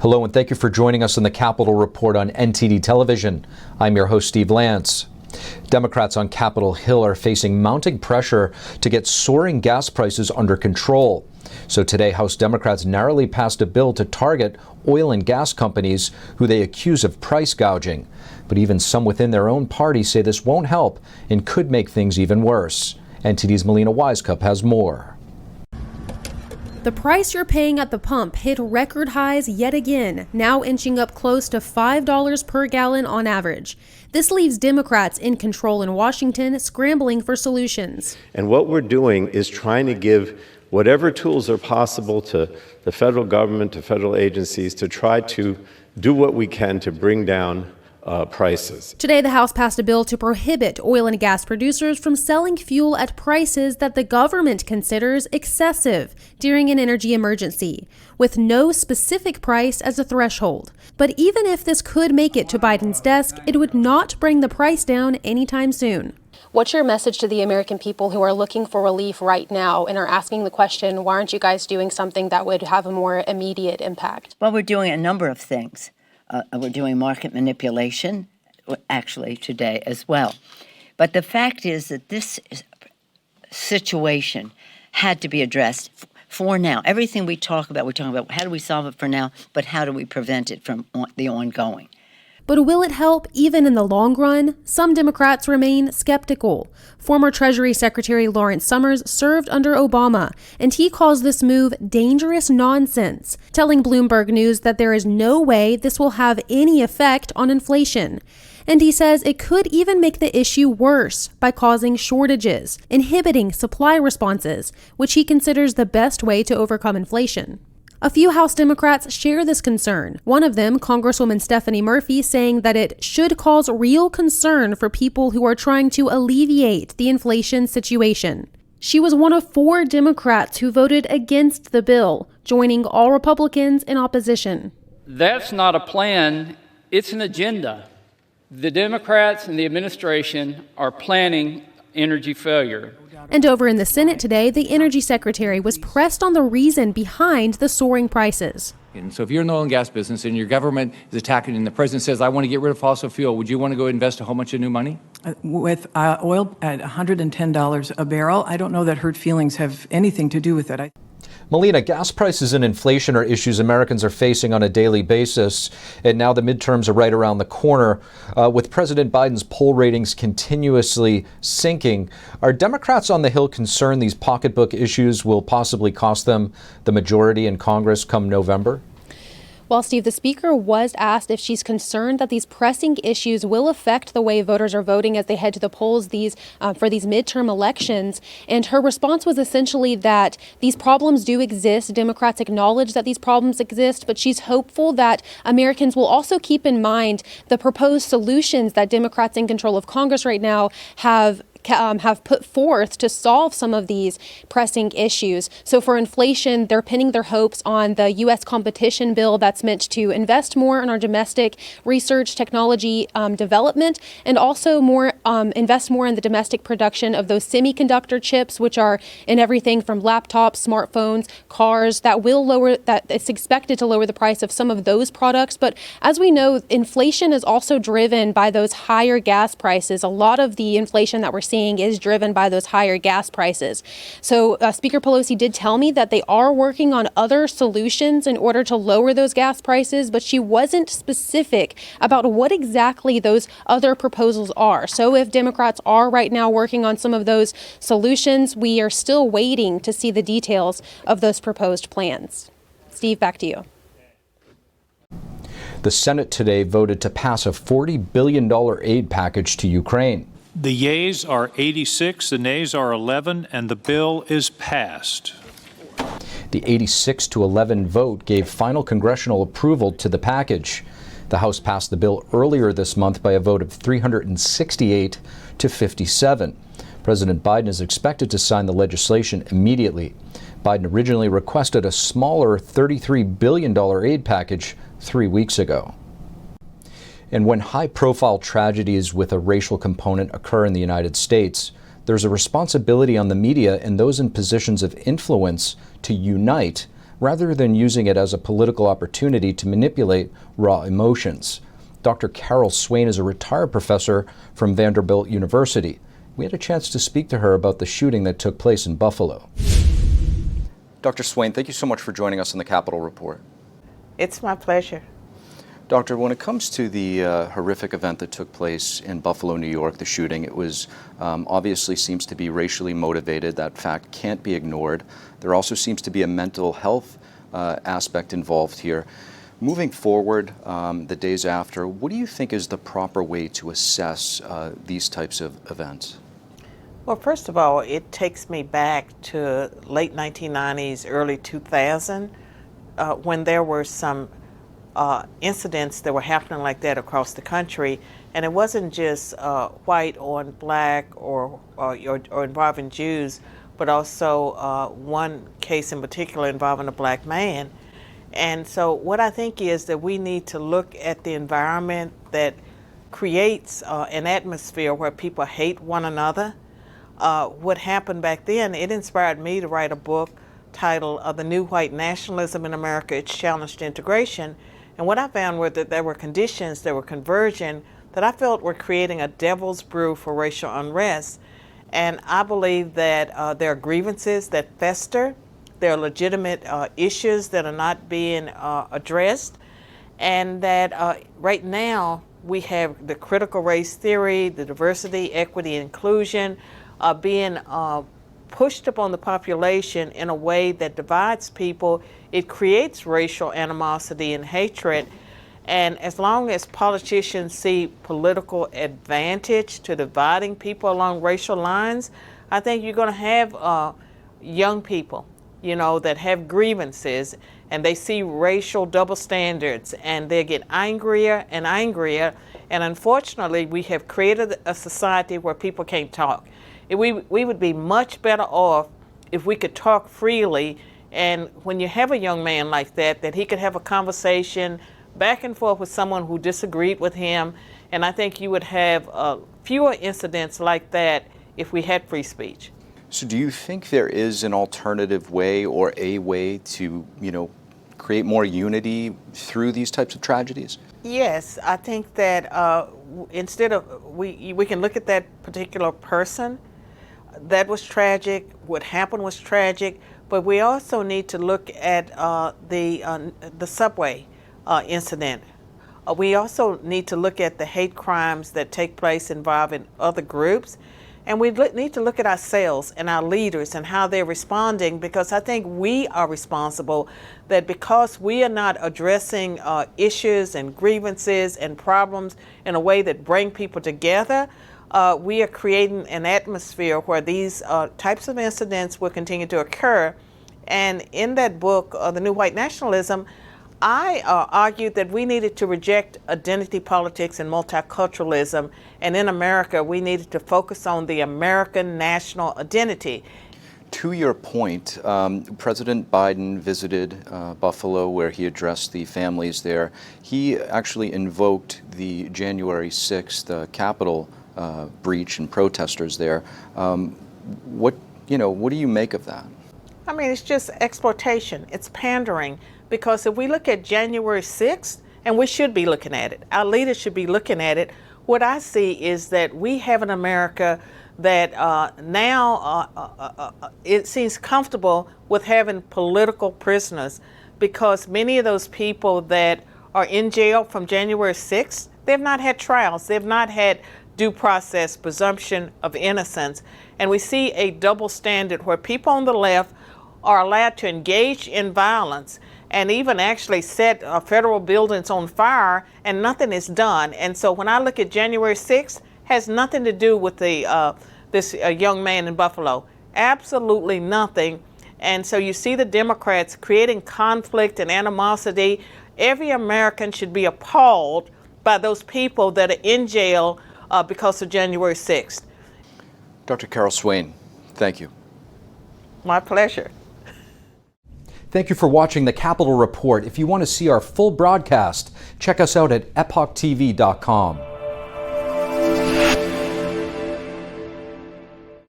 Hello and thank you for joining us on the Capitol Report on NTD television. I'm your host, Steve Lance. Democrats on Capitol Hill are facing mounting pressure to get soaring gas prices under control. So today, House Democrats narrowly passed a bill to target oil and gas companies who they accuse of price gouging. But even some within their own party say this won't help and could make things even worse. NTD's Melina Wisecup has more. The price you're paying at the pump hit record highs yet again, now inching up close to $5 per gallon on average. This leaves Democrats in control in Washington scrambling for solutions. And what we're doing is trying to give whatever tools are possible to the federal government, to federal agencies, to try to do what we can to bring down prices. Today, the House passed a bill to prohibit oil and gas producers from selling fuel at prices that the government considers excessive during an energy emergency, with no specific price as a threshold. But even if this could make it to Biden's desk, it would not bring the price down anytime soon. What's your message to the American people who are looking for relief right now and are asking the question, why aren't you guys doing something that would have a more immediate impact? Well, we're doing a number of things. We're doing market manipulation, actually, today as well. But the fact is that this situation had to be addressed for now. Everything we're talking about how do we solve it for now, but how do we prevent it from the ongoing? But will it help even in the long run? Some Democrats remain skeptical. Former Treasury Secretary Lawrence Summers served under Obama, and he calls this move dangerous nonsense, telling Bloomberg News that there is no way this will have any effect on inflation. And he says it could even make the issue worse by causing shortages, inhibiting supply responses, which he considers the best way to overcome inflation. A few House Democrats share this concern. One of them, Congresswoman Stephanie Murphy, saying that it should cause real concern for people who are trying to alleviate the inflation situation. She was one of 4 Democrats who voted against the bill, joining all Republicans in opposition. That's not a plan, it's an agenda. The Democrats and the administration are planning energy failure. And over in the Senate today, the Energy Secretary was pressed on the reason behind the soaring prices. And so if you're in the oil and gas business and your government is attacking and the president says, I want to get rid of fossil fuel, would you want to go invest a whole bunch of new money? With oil at $110 a barrel, I don't know that hurt feelings have anything to do with it. Melina, gas prices and inflation are issues Americans are facing on a daily basis, and now the midterms are right around the corner. With President Biden's poll ratings continuously sinking, are Democrats on the Hill concerned these pocketbook issues will possibly cost them the majority in Congress come November? Well, Steve, the Speaker was asked if she's concerned that these pressing issues will affect the way voters are voting as they head to the polls for these midterm elections. And her response was essentially that these problems do exist. Democrats acknowledge that these problems exist, but she's hopeful that Americans will also keep in mind the proposed solutions that Democrats in control of Congress right now have put forth to solve some of these pressing issues. So for inflation, they're pinning their hopes on the U.S. competition bill that's meant to invest more in our domestic research, technology development, and also invest more in the domestic production of those semiconductor chips, which are in everything from laptops, smartphones, cars, that it's expected to lower the price of some of those products. But as we know, inflation is also driven by those higher gas prices. A lot of the inflation that we're seeing is driven by those higher gas prices. So Speaker Pelosi did tell me that they are working on other solutions in order to lower those gas prices, but she wasn't specific about what exactly those other proposals are. So if Democrats are right now working on some of those solutions, we are still waiting to see the details of those proposed plans. Steve, back to you. The Senate today voted to pass a $40 billion aid package to Ukraine. The yeas are 86, the nays are 11, and the bill is passed. The 86-11 vote gave final congressional approval to the package. The House passed the bill earlier this month by a vote of 368 to 57. President Biden is expected to sign the legislation immediately. Biden originally requested a smaller $33 billion aid package 3 weeks ago. And when high-profile tragedies with a racial component occur in the United States, there's a responsibility on the media and those in positions of influence to unite rather than using it as a political opportunity to manipulate raw emotions. Dr. Carol Swain is a retired professor from Vanderbilt University. We had a chance to speak to her about the shooting that took place in Buffalo. Dr. Swain, thank you so much for joining us on the Capitol Report. It's my pleasure. Doctor, when it comes to the horrific event that took place in Buffalo, New York, the shooting, it was obviously seems to be racially motivated. That fact can't be ignored. There also seems to be a mental health aspect involved here. Moving forward, the days after, what do you think is the proper way to assess these types of events? Well, first of all, it takes me back to late 1990s, early 2000, when there were some incidents that were happening like that across the country, and it wasn't just white on black or involving Jews, but also one case in particular involving a black man. And so what I think is that we need to look at the environment that creates an atmosphere where people hate one another. What happened back then, it inspired me to write a book titled The New White Nationalism in America, Its Challenge to Integration. And what I found were that there were conditions, there were conversion that I felt were creating a devil's brew for racial unrest. And I believe that there are grievances that fester, there are legitimate issues that are not being addressed, and that right now we have the critical race theory, the diversity, equity, inclusion being pushed upon the population in a way that divides people. It creates racial animosity and hatred. And as long as politicians see political advantage to dividing people along racial lines, I think you're going to have young people, you know, that have grievances, and they see racial double standards, and they get angrier and angrier. And unfortunately, we have created a society where people can't talk. We would be much better off if we could talk freely, and when you have a young man like that, that he could have a conversation back and forth with someone who disagreed with him, and I think you would have fewer incidents like that if we had free speech. So do you think there is an alternative way or a way to, create more unity through these types of tragedies? Yes, I think that instead of, we can look at that particular person. That was tragic. What happened was tragic. But we also need to look at the subway incident. We also need to look at the hate crimes that take place involving other groups. And we need to look at ourselves and our leaders and how they're responding, because I think we are responsible, that because we are not addressing issues and grievances and problems in a way that bring people together, we are creating an atmosphere where these types of incidents will continue to occur. And in that book, The New White Nationalism, I argued that we needed to reject identity politics and multiculturalism, and in America, we needed to focus on the American national identity. To your point, President Biden visited Buffalo, where he addressed the families there. He actually invoked the January 6th Capitol breach and protesters there. What do you make of that? I mean, it's just exploitation. It's pandering. Because if we look at January 6th, and we should be looking at it, our leaders should be looking at it, what I see is that we have an America that now it seems comfortable with having political prisoners, because many of those people that are in jail from January 6th, they've not had trials, they've not had due process, presumption of innocence. And we see a double standard where people on the left are allowed to engage in violence and even actually set federal buildings on fire, and nothing is done. And so when I look at January 6th, has nothing to do with this young man in Buffalo. Absolutely nothing. And so you see the Democrats creating conflict and animosity. Every American should be appalled by those people that are in jail because of January 6th. Dr. Carol Swain, thank you. My pleasure. Thank you for watching the Capitol Report. If you want to see our full broadcast, check us out at epochtv.com.